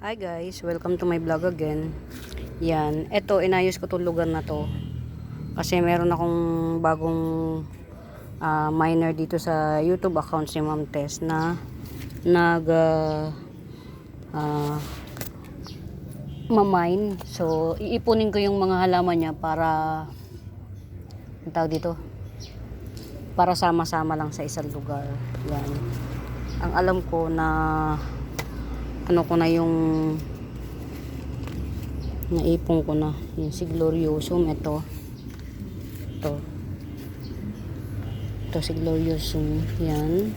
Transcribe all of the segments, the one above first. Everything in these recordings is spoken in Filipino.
Hi guys, welcome to my vlog again. Yan, eto inayos ko tong lugar na to kasi meron akong bagong miner dito sa YouTube account si Ma'am Tess na nag mamine. So iipunin ko yung mga halaman niya para ang tawag dito, para sama-sama lang sa isang lugar. Yan. Ang alam ko na ano ko na yung naipon ko na yung si Gloriosum. Ito si Gloriosum. Yan,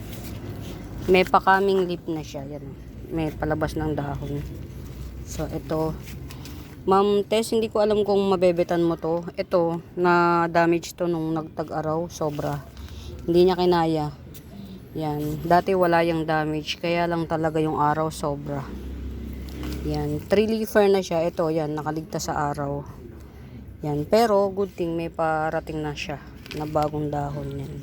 may pakaming leaf na siya. Yan, may palabas ng dahon. So ito, Ma'am Tess, hindi ko alam kung mabebetan mo to. Ito na damage to nung nagtag-araw, sobra, hindi niya kinaya. Yan, dati wala yung damage, kaya lang talaga yung araw sobra. Yan, 3-leafer na siya. Ito, yan, nakaligtas sa araw. Yan, pero good thing may parating na siya na bagong dahon. Yan.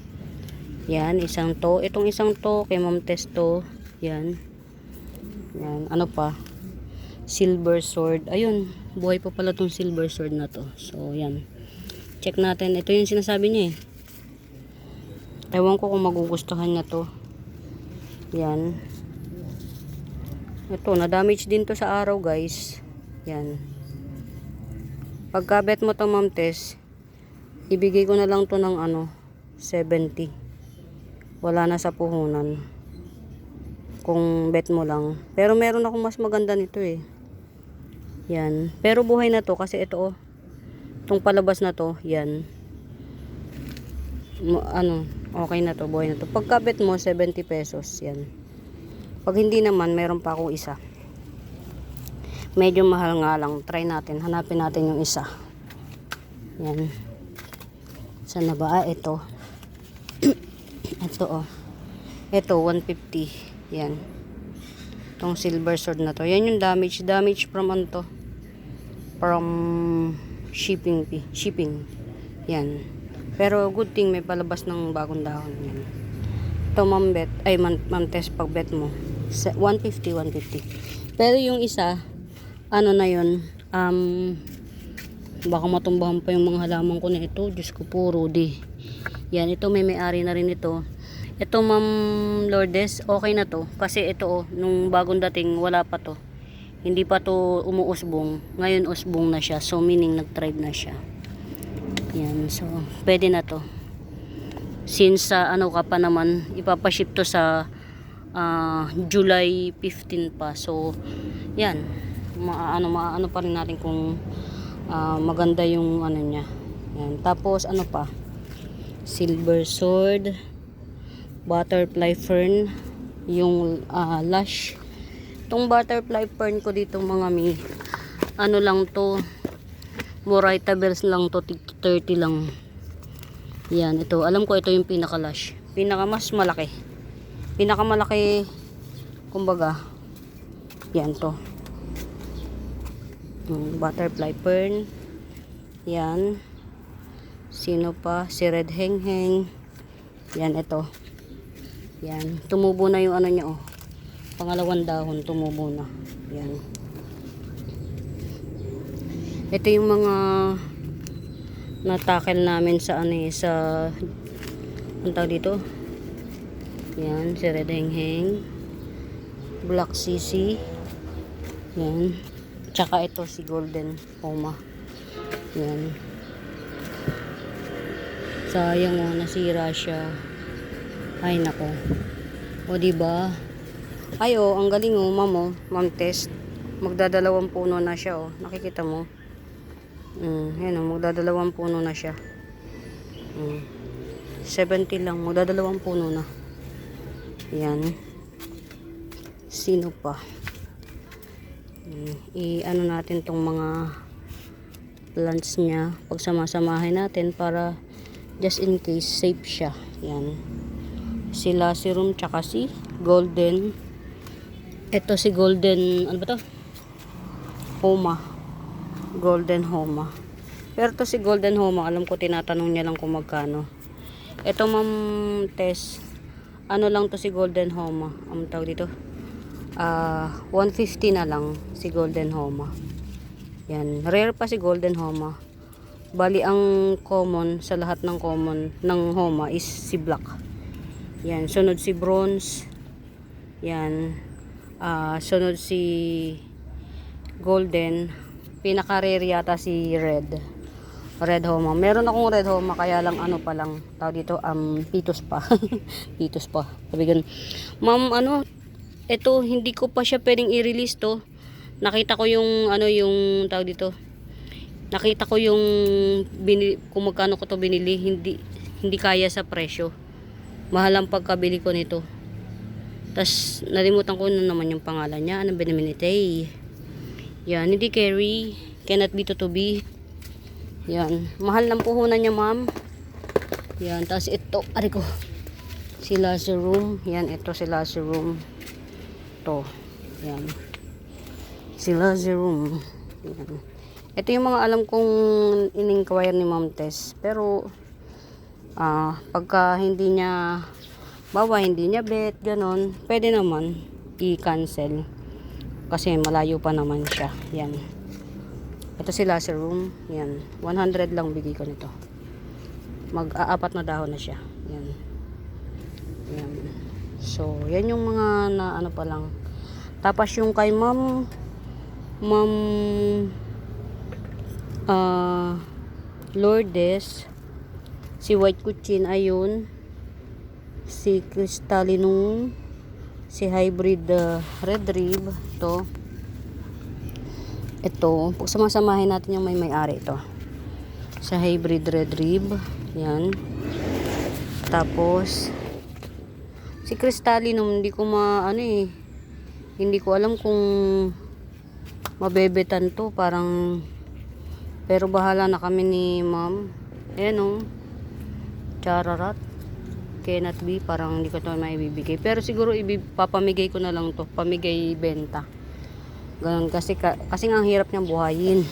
Yan, isang to. Itong isang to, kay Ma'am Tess to. Yan. Yan, ano pa? Silver sword. Ayun, buhay pa pala tong silver sword na to. So, yan. Check natin. Ito yung sinasabi niya eh. Ewan ko kung magugustuhan niya to. Yan. Ito, na-damage din to sa araw, guys. Yan. Pagka-bet mo to, Ma'am Tess, ibigay ko na lang to ng 70. Wala na sa puhunan. Kung bet mo lang. Pero meron akong mas maganda nito eh. Yan. Pero buhay na to kasi ito oh. Itong palabas na to, yan. Okay na to, buhay na to. Pagka-bet mo, 70 pesos. Yan. Pag hindi naman, meron pa akong isa. Medyo mahal nga lang. Try natin. Hanapin natin yung isa. Yan. Saan na ba? Ito. Ito oh. Ito, 150. Yan. Itong silver sword na to. Yan yung damage. Damage from to? From shipping. Yan. Pero good thing may palabas ng bagong dahon. Yan. Ito Ma'am Tess, pag bet mo 150. Pero yung isa na yun, baka matumbahan pa yung mga halaman ko na ito. Diyos ko po, Rudy. Yan, ito may-ari na rin ito. Ito Ma'am Lourdes, okay na to kasi ito oh, nung bagong dating wala pa to, hindi pa to umuusbong. Ngayon usbong na siya, so meaning nag-thrive na siya. Yan, so pwede na to. Since ka pa naman, ipapaship to sa July 15 pa. So yan, maano pa rin natin kung maganda yung niya. Yan. Tapos pa, silver sword, butterfly fern, yung lush. Itong butterfly fern ko dito mga mi, lang to, Moraita bells lang to, 30 lang. Yan, ito. Alam ko ito yung pinaka-lush. Mas malaki. Pinakamalaki, kumbaga. Yan to. Butterfly fern. Yan. Sino pa? Si red hengheng. Yan, ito. Yan. Tumubo na yung niya oh. Pangalawang dahon, tumubo na. Yan. Ito yung mga natakel namin sa sa ang tawag dito. Yan, si red hengheng, black sisi. Yan. Tsaka ito si golden homa. Yan. Sayang oh, nasira siya. Ay nako. O diba? Ay oh, ang galing oh, Ma'am Tess. Magdadalawang puno na siya oh. Nakikita mo? Yan o, magdadalawang puno na siya. 70 lang, magdadalawang puno na. Yan. Sino pa? Natin tong mga plants niya. Pagsama-samahin natin para just in case safe siya. Yan. Sila serum tsaka si golden. Ito si golden, ano ba to? Homa. Golden homa. Pero to si golden homa, alam ko tinatanong niya lang kung magkano. Ito Ma'am Tess, lang to si golden homa. Ang tawag dito, 150 na lang si Golden Homa. Yan, rare pa si Golden Homa. Bali ang common sa lahat ng common ng Homa is si black. Yan, sunod si bronze. Yan, sunod si golden. Pinaka-rare yata si red. Red Homa. Meron akong red Homa kaya lang ano pa lang tawag dito pitos pa. Pitos pa. Sabi ganun. Ma'am, ito hindi ko pa siya pwedeng i-release to. Nakita ko yung yung tawag dito. Nakita ko yung kung magkano ko to binili, hindi kaya sa presyo. Mahal ang pagkabili ko nito. Tas nalimutan ko na naman yung pangalan niya. Anong Beneminite? Yan, hindi carry, cannot be to be. Yan, mahal ng puhunan niya, ma'am. Yan, tas ito, ari ko. Si laser room. Yan, ito si laser room. To. Yan. Si laser room. Yan. Ito yung mga alam kong in-inquire ni Ma'am Tess. Pero, pagka hindi niya, hindi niya bet, ganon, pwede naman i-cancel. Kasi malayo pa naman siya. Yan. Ito si laser room. Yan. 100 lang bigay ko nito. Mag-aapat na dahon na siya. Yan. Yan. So, yan yung mga na pa lang. Tapos yung kay Ma'am Lourdes, si White Cochin, ayun, si Crystallinum, si Hybrid Red Rib, ito, sumasamahin natin yung may-ari ito, sa Hybrid Red Rib, yan. Tapos si Crystallinum, hindi ko hindi ko alam kung mabebetan to, pero bahala na kami ni Ma'am. Ayan Chararat. Cannot be. Parang hindi ko ito maibibigay. Pero siguro papamigay ko na lang to. Pamigay benta. Ganun. Kasi nga ang hirap niyang buhayin.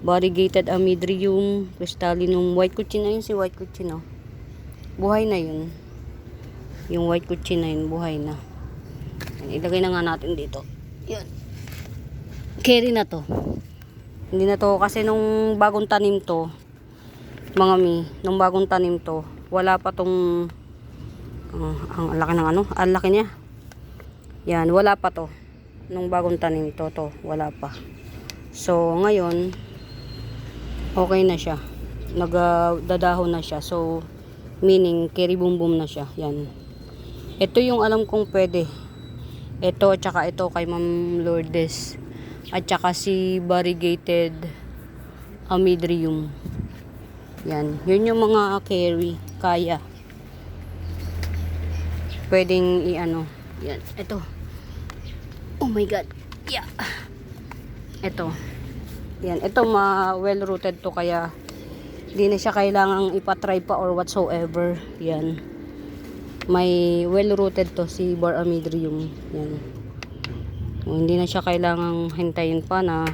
Variegated Amydrium. Crystallinum. White Cochin na yun. Si White Cochin. Buhay na yun. Yung White Cochin na yun. Buhay na. Yan, ilagay na nga natin dito. Yan. Carry na to. Hindi na to kasi nung bagong tanim to, nung bagong tanim to, wala pa tong ang laki ng ang laki niya. Yan, wala pa to. Nung bagong tanim to, wala pa. So, ngayon okay na siya. Nagdadahon na siya. So, meaning carry boom boom na siya. Yan. Ito yung alam kong pwede. Ito, tsaka ito kay Ma'am Lourdes. At saka si Variegated Amydrium. Yan. Yun yung mga carry. Kaya. Pwedeng Yan. Ito. Oh my God. Yeah. Ito. Yan. Ito well rooted to kaya hindi na siya kailangang ipatry pa or whatsoever. Yan. May well rooted to si Bar Amydrium. Yan. Hindi na siya kailangang hintayin pa na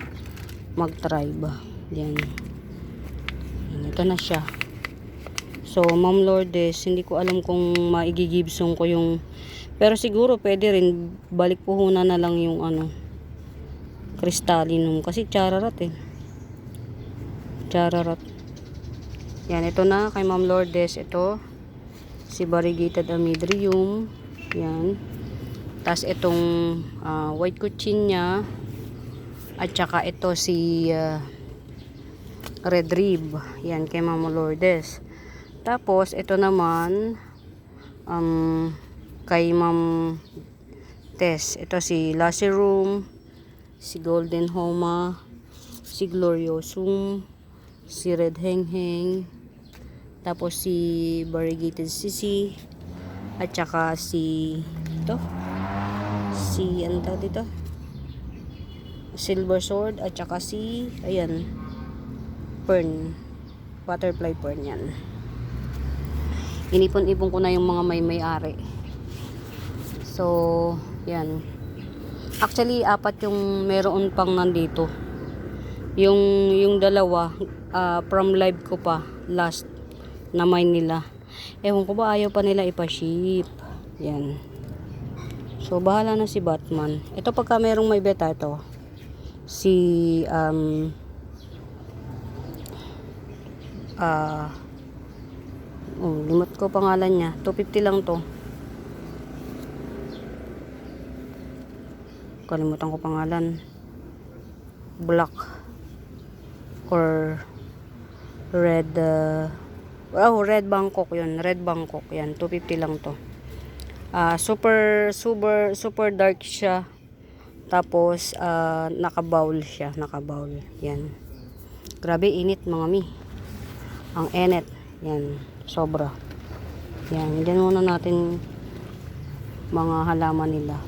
mag-tribe. Yan. Ito na siya. So, Ma'am Lourdes, hindi ko alam kung maigigibsong ko yung... Pero siguro pwede rin balik puhunan na lang yung Crystallinum. Kasi chararat Chararat. Yan, ito na kay Ma'am Lourdes. Ito. Si Variegated Amydrium. Yan. Tas itong White Cochin niya. At saka ito si Red Rib. Yan kay Ma'am Lourdes. Tapos ito naman kay Ma'am Tess. Ito si Lacerum, si Golden Homa, si Gloriosum, si Red Hengheng, tapos si Variegated Sisi, at saka si ano tawag dito, Silver Sword, at saka si Fern, Butterfly Fern. Yan, inipon-ipon ko na yung mga may-ari. So yan, actually 4 yung meron pang nandito. Yung dalawa from live ko pa last na mine nila. Ewan ko ba ayaw pa nila ipa-ship. Yan. So, bahala na si Batman. Ito pagka merong may beta ito. Si, limot ko pangalan niya. 250 lang to. Kalimutan ko pangalan. Black. Or red, Red Bangkok yun. Red Bangkok. Yan, 250 lang to. Super dark siya. Tapos, naka-bowl siya. Naka-bowl. Yan. Grabe, init mga mi. Ang enet. Yan. Sobra. Yan. Diyan muna natin mga halaman nila.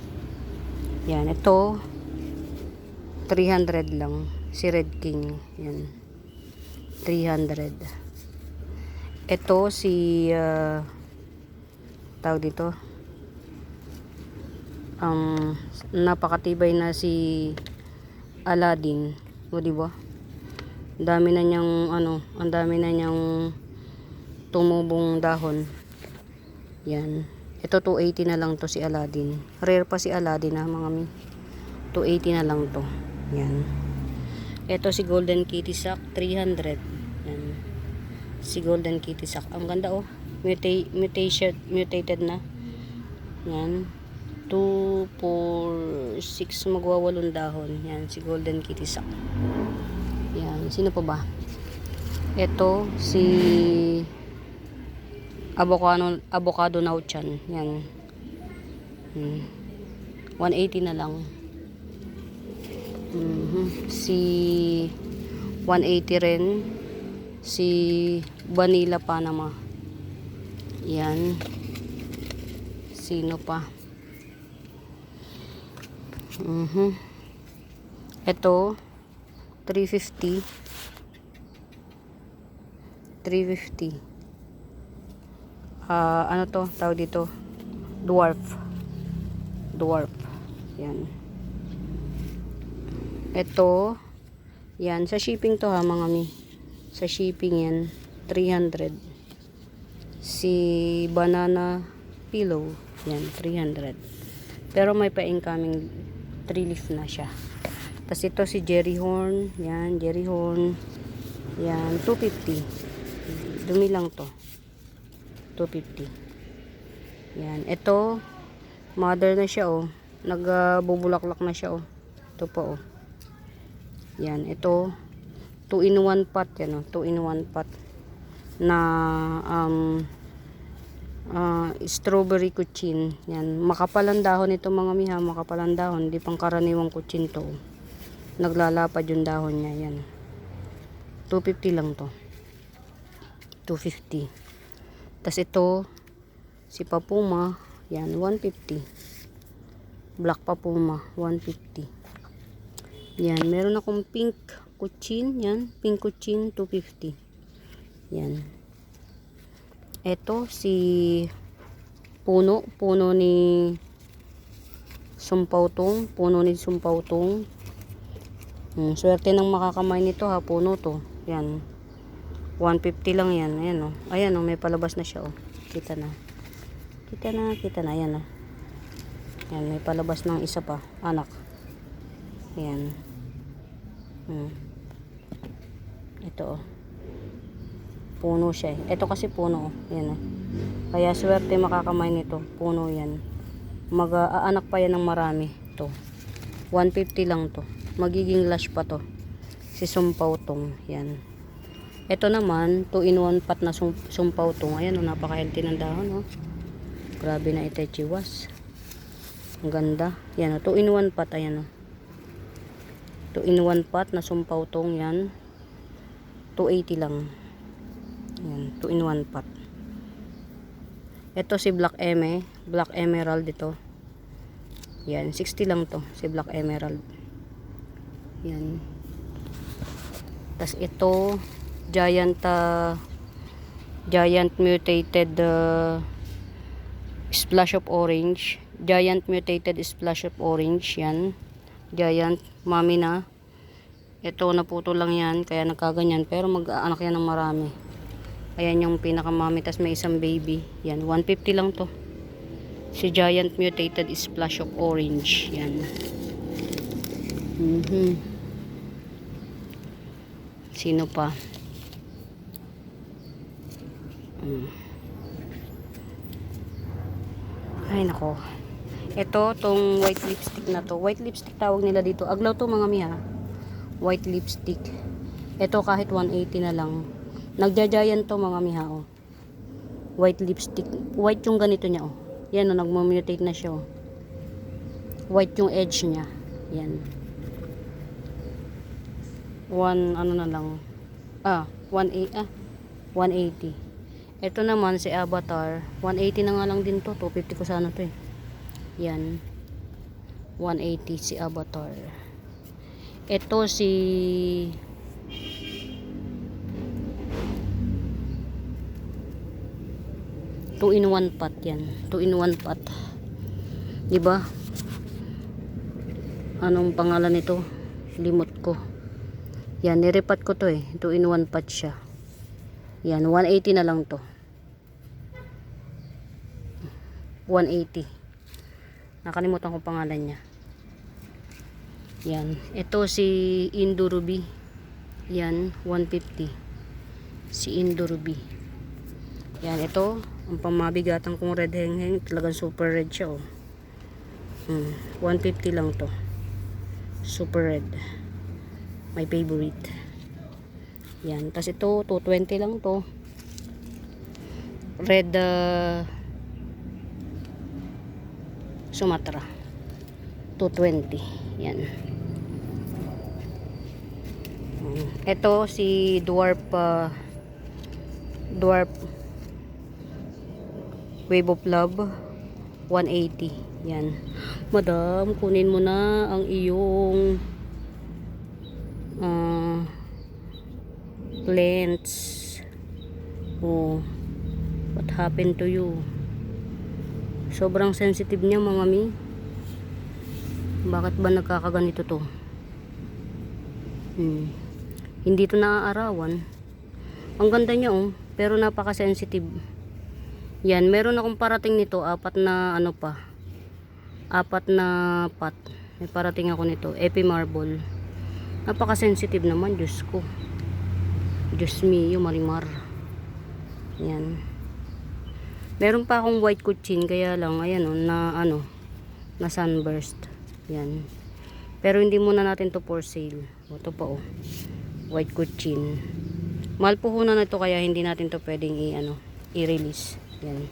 Yan. Ito, 300 lang. Si Red King. Yan. 300. Ito, si, tawag dito, napakatibay na si Aladdin. O, diba? Ang dami na niyang, ang dami na niyang tumubong dahon. Yan. Ito, 280 na lang to si Aladdin. Rare pa si Aladdin mga mi. 280 na lang to. Yan. Ito si Golden Kitty Sack, 300. Yan. Si Golden Kitty Sack. Ang ganda mutated na. Yan. 2, 4, 6 magwawalong dahon. Yan, si Golden Kitty Sack. Yan, sino pa ba? Ito, si avocado nauchan. Yan. 180 na lang. Si 180 rin. Si Vanilla Panama. Yan. Sino pa? Ito 350. Ano to? Tawag dito. Dwarf. Yan. Ito, yan. Sa shipping to mga mi. Sa shipping yan. 300. Si banana pillow. Yan. 300. Pero may pa-incoming 3 leaf na siya. Tapos ito si Jerry Horn. Yan. Jerry Horn. Yan. 250. Dumi lang to. 250. Yan. Ito, mother na siya nagbubulaklak na siya Ito po Yan. Ito, 2-in-1 pot yan 2-in-1 pot na strawberry kuchin. Yan. Makapalang dahon ito mga miha. Makapalang dahon. Hindi pang karaniwang kuchin to. Naglalapad yung dahon niya. Yan. 250 lang to. 250. Tas ito, si Papuma. Yan. 150. Black Papuma. 150. Yan. Meron akong pink kuchin. Yan. Pink kuchin. 250. Yan. Ito si puno ni Sumpautong. Swerte ng makakamay nito puno to. Yan. 150 lang yan. Ayan may palabas na siya Kita na. Ayan Yan, may palabas ng isa pa, anak. Ayan. Ito puno siya Ito kasi puno Yan Kaya swerte makakamay nito. Puno yan. Mag-aanak pa yan ng marami. Ito. 150 lang to. Magiging lush pa to. Si Sumpautong. Yan. Ito naman, 2-in-1 pot na Sumpautong. Ayan napaka-healthy ng dahon Grabe na itechiwas. Ang ganda. Yan 2-in-1 pot. Ayan 2-in-1 pot na Sumpautong. Yan. 280 lang. Yan, 2-in-1 pot. Ito si Black Emerald ito. Yan, 60 lang to, si Black Emerald. Yan. Tas ito, giant mutated splash of orange. Giant mutated splash of orange. Yan. Giant, mami na. Ito, naputo lang yan, kaya nagkaganyan. Pero mag-aanak yan ng marami. Ayan yung pinakamami, tas may isang baby. Yan, 150 lang to. Si Giant Mutated Splash of Orange. Yan. Sino pa? Ay nako. Ito, tong white lipstick na to. White lipstick tawag nila dito. Aglaw to mga miha. White lipstick. Ito kahit 180 na lang. Nagja-giant to mga miha, oh. White lipstick. White yung ganito niya, oh. Yan, oh, nagmutate na siya, oh. White yung edge niya. Yan. Ano na lang. 180. Ito naman si Avatar. 180 na nga lang din to. 250 ko sana to, eh. Yan. 180 si Avatar. Ito si two-in-one pot yan. Two-in-one pot. Diba? Anong pangalan nito? Limot ko. Yan, nirepat ko to, eh. Two-in-one pot siya. Yan, 180 na lang to. 180. Nakalimutan ko pangalan niya. Yan. Ito si Indo Ruby. Yan, 150. Si Indo Ruby. Yan, ito. Ang pamabigatan kong red hengheng. Talagang super red siya, oh. 150 lang to. Super red. My favorite. Yan. Tapos ito, 220 lang to. Red Sumatra. 220. Yan. Ito si Dwarf Wave of Love 180. Yan. Madam, kunin mo na ang iyong plants. Oh, what happened to you? Sobrang sensitive niya mga mi. Bakit ba nagkakaganito to? Hindi to naaarawan. Ang ganda niya, oh, pero napaka-sensitive. Yan, meron akong parating nito, 4 na ano pa. 4 na pot. May parating ako nito, Epi Marble. Napaka-sensitive naman, Diyos ko. Diyos me, yung marimar. Yan. Meron pa akong white kuchin, kaya lang, ayan, oh, na sunburst. Yan. Pero hindi muna natin to for sale. Ito pa, oh. White kuchin. Mahal puhunan na ito, kaya hindi natin to pwedeng i-release. Yan.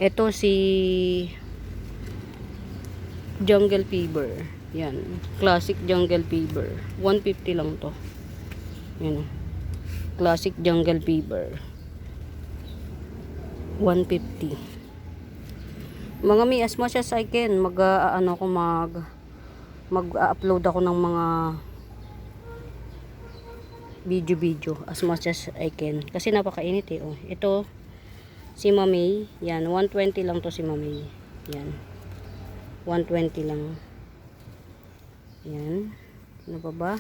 Ito si Jungle Fever. Yan. Classic Jungle Fever. 150 lang to. Yan. Classic Jungle Fever. 150. Mga mi, as much as I can, mag-upload ako ng mga video as much as I can. Kasi napakainit, eh. Oh. Ito, si Mamay. Yan, 120 lang to si Mamay. Yan. 120 lang. Yan. Ano pa ba?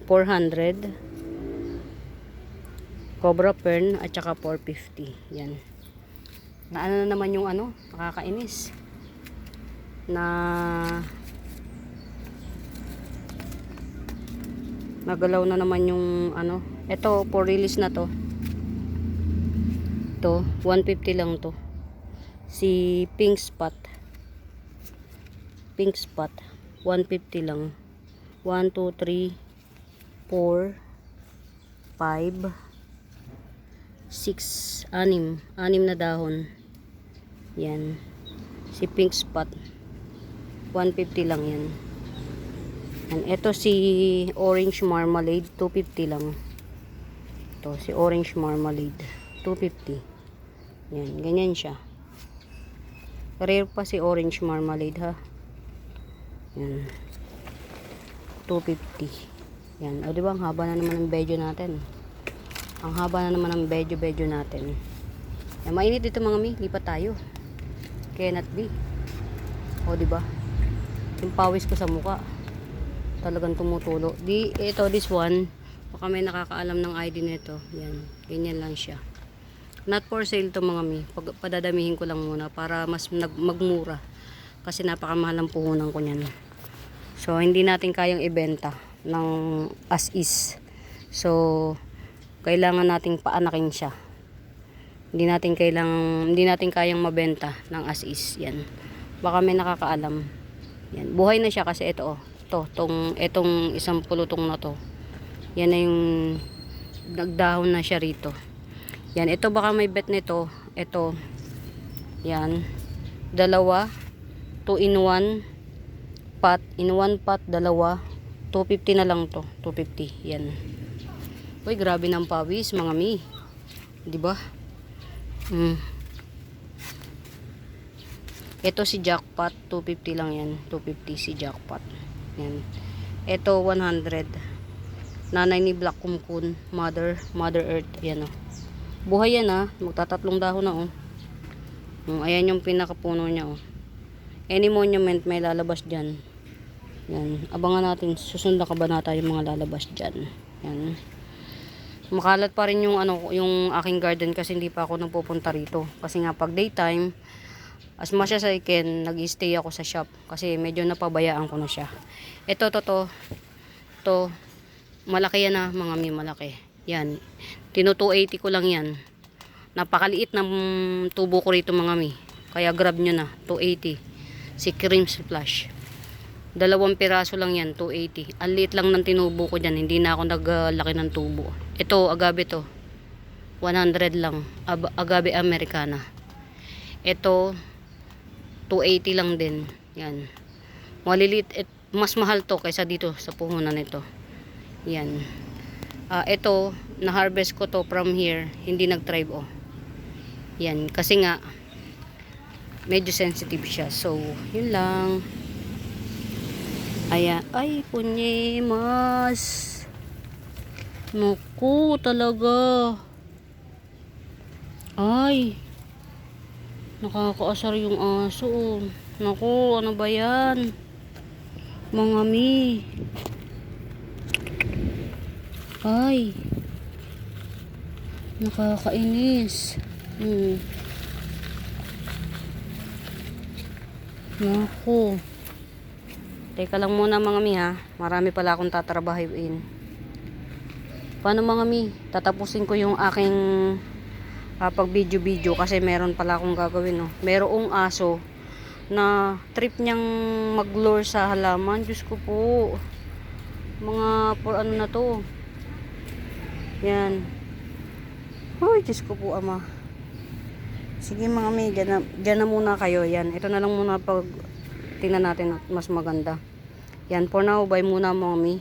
400. Cobra Fern at saka 450. Yan. Na ano na naman yung nakakainis. Nagalaw na naman yung ito, for release na to. Ito, 150 lang to. Si Pink Spot. Pink Spot. 150 lang. 1, 2, 3, 4, 5, 6, 6 na dahon. Yan. Si Pink Spot. 150 lang yan. And ito si Orange Marmalade, 250 lang. Ito si Orange Marmalade, 250. Yan, ganyan siya. Rare pa si Orange Marmalade, ha. Yan. 250. Yan. O, diba, ang haba na naman ng video natin. Ang haba na naman ng video natin. Yan, mainit dito mga mi. Lipat tayo. Cannot be. O, diba? Yung pawis ko sa muka. Talagang tumutulo. This one, baka may nakakaalam ng ID nito. Yan. Ganyan lang siya. Not for sale to mga mi. Padadamihin ko lang muna para mas magmura. Kasi napakamahal ang puhunan ko niyan. So, hindi natin kayang ibenta ng as is. So, kailangan nating paanakin siya. Hindi natin kayang mabenta ng as is. Yan. Baka may nakakaalam. Yan. Buhay na siya kasi ito, itong isang pulutong na to. Yan na yung nagdahon na siya rito. Yan, ito baka may bet nito. Ito. Yan. Dalawa. 2 in 1 pot. In 1 pot, dalawa. 250 na lang to. 250. Yan. Uy, grabe ng pawis, mga mi. Diba? Ito si jackpot. 250 lang yan. 250 si jackpot. Yan. Ito 100. Nanay ni Black Kumkun. Mother Earth. Yan o. Buhay yan ha. Magtatatlong dahon na o. Ayan yung pinakapuno niya o. Any monument may lalabas dyan. Yan. Abangan natin. Susunod na kabanata yung mga lalabas dyan. Yan. Makalat pa rin yung yung aking garden kasi hindi pa ako nagpupunta rito. Kasi nga pag daytime, as much as I can, nag-stay ako sa shop. Kasi medyo napabayaan ko na siya. Ito, to. Malaki yan ha, mga mi, malaki. Yan. 280 ko lang yan. Napakaliit ng tubo ko rito mga mi. Kaya grab nyo na. 280. Si Cream Splash. 2 piraso lang yan. 280. Ang liit lang ng tinubo ko dyan. Hindi na ako naglaki ng tubo. Ito, agave to. 100 lang. Agave Americana. Ito, 280 lang din. Yan. Maliliit. Mas mahal to kaysa dito sa puhunan nito. Yan. Ito, na-harvest ko to from here. Hindi nag-thrive oh. Yan. Kasi nga, medyo sensitive siya. So, yun lang. Ayan. Ay, punyemas. Naku, talaga. Ay. Nakakaasar yung aso. Oh. Naku, ano ba yan? Mga mi. Ay. Nakakainis. Naku. Teka lang muna mga mi ha. Marami pala akong tatrabahuin. Paano mga mi? Tatapusin ko yung aking pag video kasi meron pala akong gagawin no. Merong aso na trip niyang mag-lure sa halaman. Diyos ko po. Mga ano na to. Yan. Uy, Diyos ko po ama. Sige mga mi, dyan na muna kayo. Yan, ito na lang muna pag tingnan natin at mas maganda. Yan, for now, bye muna mga mi.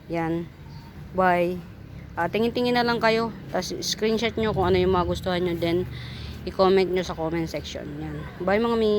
Yan, bye. Tingin-tingin na lang kayo. Tapos screenshot nyo kung ano yung magustuhan nyo. Then, i-comment nyo sa comment section. Yan, bye mga mi.